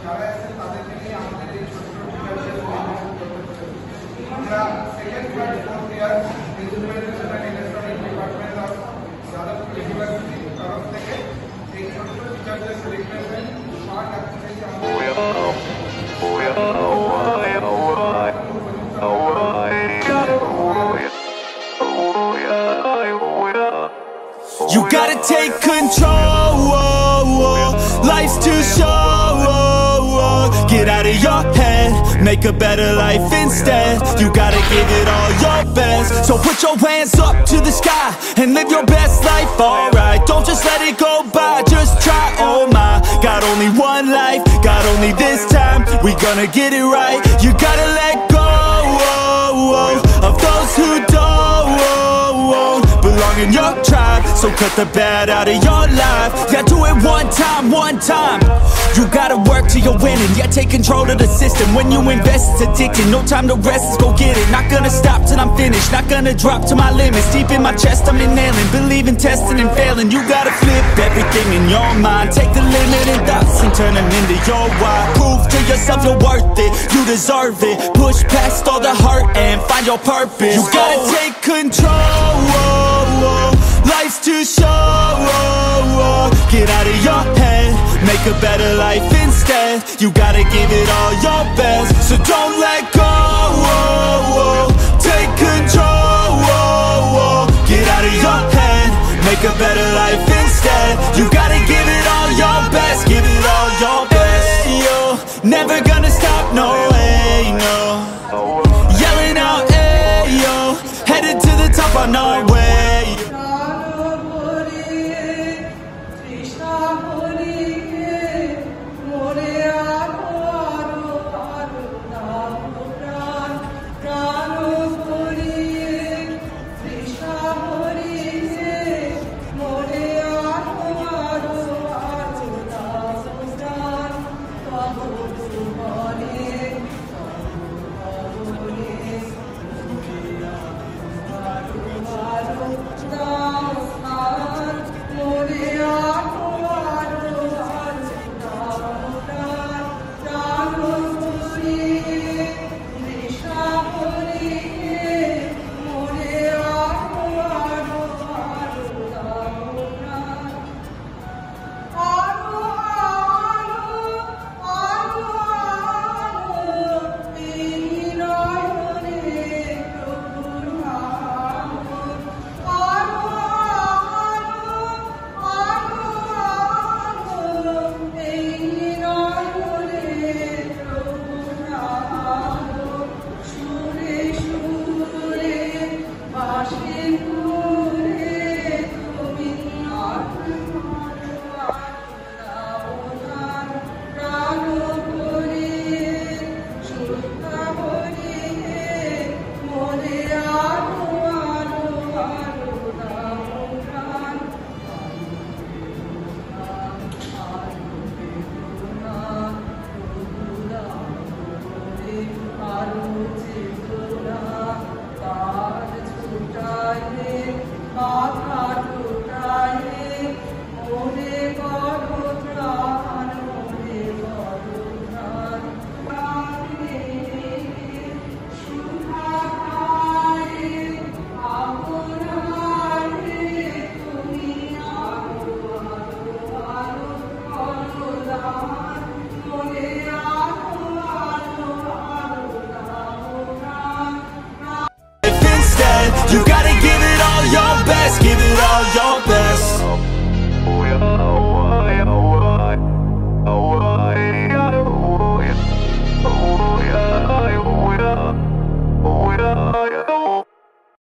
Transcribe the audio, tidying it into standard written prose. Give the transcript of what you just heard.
যারা আছেন তাদেরকে নিয়ে আমাদের এই ছোট ছোট আমরা second third fourth year engineering and electronic department of Jadavpur ইউনিভার্সিটির তরফ থেকে এই ছোট ছোট টিচারদের represent part activity You gotta take control, life's too short. Get out of your head, make a better life instead. You gotta give it all your best. So put your hands up to the sky and live your best life, alright. Don't just let it go by, just try, oh my. Got only one life, got only this time. We gonna get it right. You gotta let go of those who don't belong in your tribe. So cut the bad out of your life. Yeah, do it one time, one time. You gotta work till you're winning. Yeah, take control of the system. When you invest, it's addicting. No time to rest, let's go get it. Not gonna stop till I'm finished. Not gonna drop to my limits. Deep in my chest, I'm inhaling. Believe in testing and failing. You gotta flip everything in your mind. Take the limited thoughts and turn them into your why. Prove to yourself you're worth it. You deserve it. Push past all the hurt and find your purpose. You gotta take control. Life's too short. Get out of your head, make a better life instead. You gotta give it all your best. So don't let go. Take control. Get out of your head, make a better life instead. You gotta give it all your best. Give it all your best. You're never gonna stop, no way, no. Yelling out, hey, yo. Headed to the top on our way. You gotta give it all your best, give it all your best.